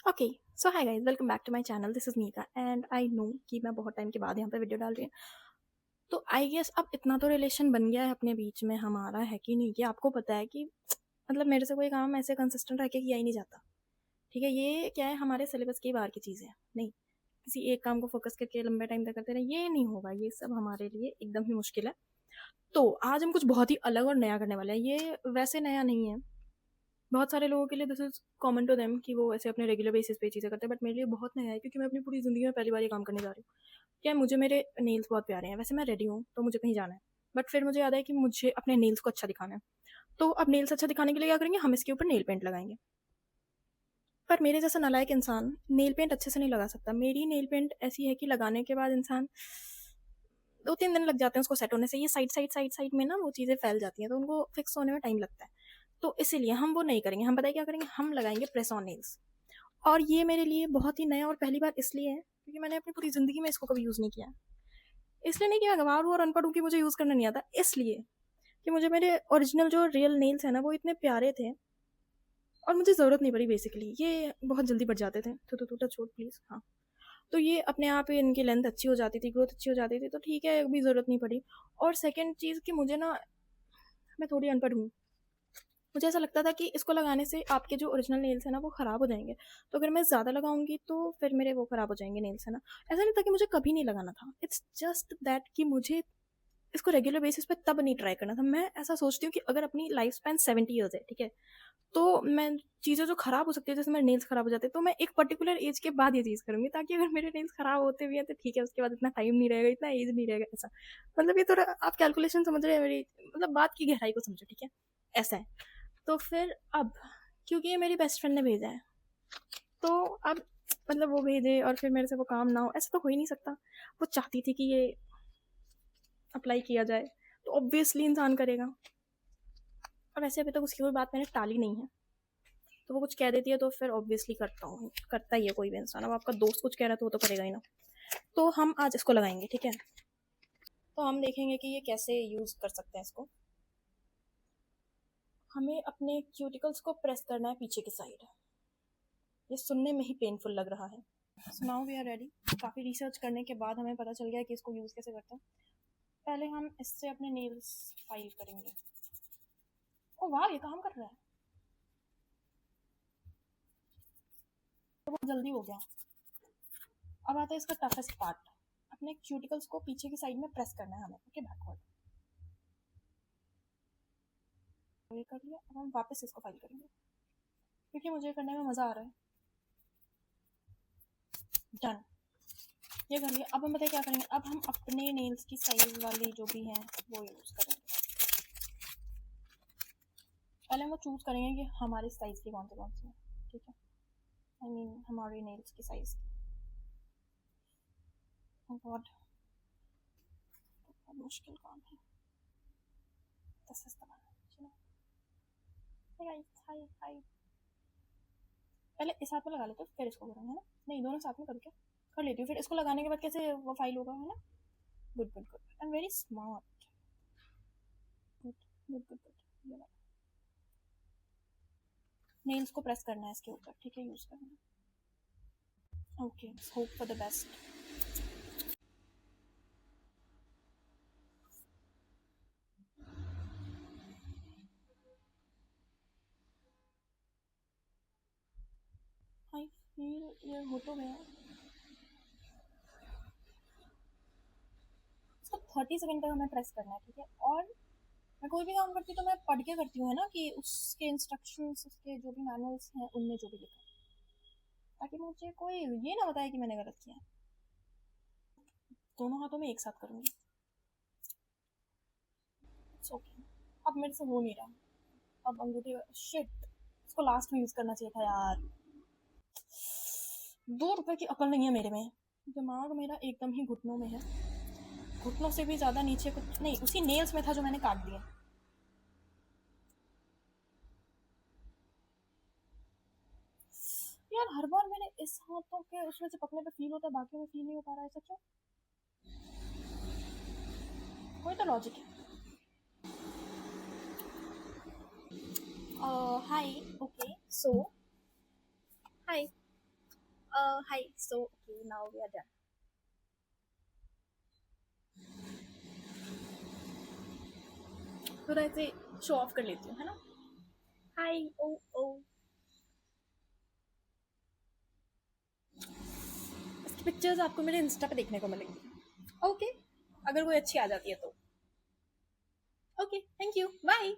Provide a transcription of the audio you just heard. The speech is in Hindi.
Okay, so hi guys, welcome back to my channel. This is Mika and I know कि मैं बहुत टाइम के बाद यहाँ पे वीडियो डाल रही हूँ। तो आई गेस अब इतना तो रिलेशन बन गया है अपने बीच में हमारा, है कि नहीं? कि आपको पता है कि मतलब मेरे से कोई काम ऐसे कंसिस्टेंट रह के किया ही नहीं जाता। ठीक है, ये क्या है, हमारे सिलेबस की बाहर की चीज़ है। नहीं, किसी एक काम को फोकस करके लंबे टाइम तक करते रहे, ये नहीं होगा। ये सब हमारे लिए एकदम ही मुश्किल है। तो आज हम कुछ बहुत ही अलग और नया करने वाले हैं। ये वैसे नया नहीं है, बहुत सारे लोगों के लिए this is common to them कि वो ऐसे अपने रेगुलर बेसिस पे चीज़ें करते हैं, बट मेरे लिए बहुत नया है क्योंकि मैं अपनी पूरी ज़िंदगी में पहली बार ये काम करने जा रही हूँ। क्या है, मुझे मेरे नेल्स बहुत प्यारे हैं। वैसे मैं रेडी हूँ तो मुझे कहीं जाना है, बट फिर मुझे याद है कि मुझे अपने नेल्स को अच्छा दिखाना है। तो अब नेल्स अच्छा दिखाने के लिए क्या करेंगे, हम इसके ऊपर नेल पेंट लगाएंगे। पर मेरे जैसा नालायक इंसान नेल पेंट अच्छे से नहीं लगा सकता। मेरी नेल पेंट ऐसी है कि लगाने के बाद इंसान 2-3 दिन लग जाते हैं उसको सेट होने से। ये साइड में ना वो चीज़ें फैल जाती हैं, तो उनको फिक्स होने में टाइम लगता है। तो इसीलिए हम वो नहीं करेंगे। हम बताइए क्या करेंगे, हम लगाएंगे प्रेस ऑन नेल्स। और ये मेरे लिए बहुत ही नया और पहली बार इसलिए है क्योंकि मैंने अपनी पूरी ज़िंदगी में इसको कभी यूज़ नहीं किया। इसलिए नहीं कि मैं गँवार हूँ और अनपढ़ हूँ कि मुझे यूज़ करना नहीं आता, इसलिए कि मुझे मेरे ओरिजिनल जो रियल नेल्स हैं ना, वो इतने प्यारे थे और मुझे ज़रूरत नहीं पड़ी बेसिकली। ये बहुत जल्दी बढ़ जाते थे। तो टच वुड प्लीज़, हाँ। तो ये अपने आप ही इनकी लेंथ अच्छी हो जाती थी, ग्रोथ अच्छी हो जाती थी, तो ठीक है, अभी ज़रूरत नहीं पड़ी। और सेकंड चीज़ कि मुझे ना, मैं थोड़ी अनपढ़ हूँ। मुझे ऐसा लगता था कि इसको लगाने से आपके जो ओरिजिनल नेल्स हैं ना, वो ख़राब हो जाएँगे। तो अगर मैं ज़्यादा लगाऊँगी तो फिर मेरे वो ख़राब हो जाएँगे नेल्स, है ना? ऐसा नहीं था कि मुझे कभी नहीं लगाना था। इट्स जस्ट दैट कि मुझे इसको रेगुलर बेसिस पे तब नहीं ट्राई करना था। मैं ऐसा सोचती हूँ कि अगर अपनी लाइफ स्पैन 70 ईयर्स है, ठीक है? तो मैं चीज़ें जो ख़राब हो सकती है, जैसे मेरे नेल्स ख़राब हो जाते हैं, तो मैं एक पर्टिकुलर एज के बाद ये चीज़ करूँगी, ताकि अगर मेरे नेल्स ख़राब होते भी हैं तो ठीक है, उसके बाद इतना टाइम नहीं रहेगा, इतना एज नहीं रहेगा, ऐसा। मतलब ये थोड़ा आप कैलकुलेशन समझ रहे हैं मेरी, मतलब बात की गहराई को समझो, ठीक है? ऐसा है। तो फिर अब क्योंकि ये मेरी बेस्ट फ्रेंड ने भेजा है, तो अब मतलब वो भेजे और फिर मेरे से वो काम ना हो, ऐसा तो हो ही नहीं सकता। वो चाहती थी कि ये अप्लाई किया जाए, तो ऑब्वियसली इंसान करेगा। और वैसे अभी तक उसकी कोई बात मैंने टाली नहीं है, तो वो कुछ कह देती है तो फिर ऑब्वियसली करता ही है कोई भी इंसान। अब आपका दोस्त कुछ कह रहा है तो वो तो करेगा ही ना। तो हम आज इसको लगाएंगे, ठीक है? तो हम देखेंगे कि ये कैसे यूज़ कर सकते हैं इसको। हमें अपने क्यूटिकल्स को प्रेस करना है पीछे की साइड। ये सुनने में ही पेनफुल लग रहा है। So now we are ready. काफ़ी रिसर्च करने के बाद हमें पता चल गया कि इसको यूज़ कैसे करते हैं। पहले हम इससे अपने नेल्स फाइल करेंगे। ओ वाह, ये काम कर रहा है, तो बहुत जल्दी हो गया। अब आता है इसका टफेस्ट पार्ट। अपने क्यूटिकल्स को पीछे की साइड में प्रेस करना है हमें, ओके, बैकवर्ड। ये कर लिया। अब हम वापस इसको फाइल करेंगे क्योंकि मुझे करने में मज़ा आ रहा है। डन, ये कर लिया। अब हम बताइए क्या करेंगे। अब हम अपने नेल्स की साइज वाली जो भी हैं वो यूज़ करेंगे। पहले हम वो चूज़ करेंगे कि हमारे साइज़ की कौन सी है, ठीक है? आई मीन हमारे नेल्स की साइज़। गॉड, बहुत मुश्किल काम है। दिस इज द वन, चलो। हे गाइस, हाय हाय। पहले इस हाथ में लगा लेते हो फिर इसको करूँगा, है ना? नहीं, दोनों साथ में करूँ क्या? कर लेती हूँ। फिर इसको लगाने के बाद कैसे वो फाइल होगा, है ना? Good good good, I am very smart. Good good good good. ये वाला नेल्स को प्रेस करना है इसके ऊपर, ठीक है? यूज़ करना है। Okay, hope for the best. I feel ये हो तो गया। इसको 30 सेकेंड तक हमें प्रेस करना है, ठीक है? और मैं कोई भी काम करती हूँ तो मैं पढ़ के करती हूँ, है ना? कि उसके इंस्ट्रक्शंस, उसके जो भी मैनुअल्स हैं उनमें जो भी लिखा है, ताकि मुझे कोई ये ना बताए कि मैंने गलत किया। दोनों हाथों में एक साथ करूँगी। It's okay. अब मेरे से हो नहीं रहा। अब अंगूठी, शिट, इसको लास्ट में यूज़ करना चाहिए था यार। 2 रुपए की अकल नहीं है मेरे में। दिमाग मेरा एकदम ही घुटनों में है। घुटनों से भी ज़्यादा नीचे कुछ नहीं, उसी नेल्स में था जो मैंने काट दिया। यार हर बार मेरे इस हाथों के उसमें से पकने पे फील होता है, बाकी में फील नहीं हो पा रहा है, ऐसा क्यों? कोई तो लॉजिक है। Hi, okay, so hi, hi so okay now we are done. थोड़ा ऐसे शो ऑफ कर लेती हूँ, है ना। हाय ओ ओ। इसकी पिक्चर्स आपको मेरे इंस्टा पे देखने को मिलेंगी। ओके, अगर कोई अच्छी आ जाती है तो। Okay, thank you, bye.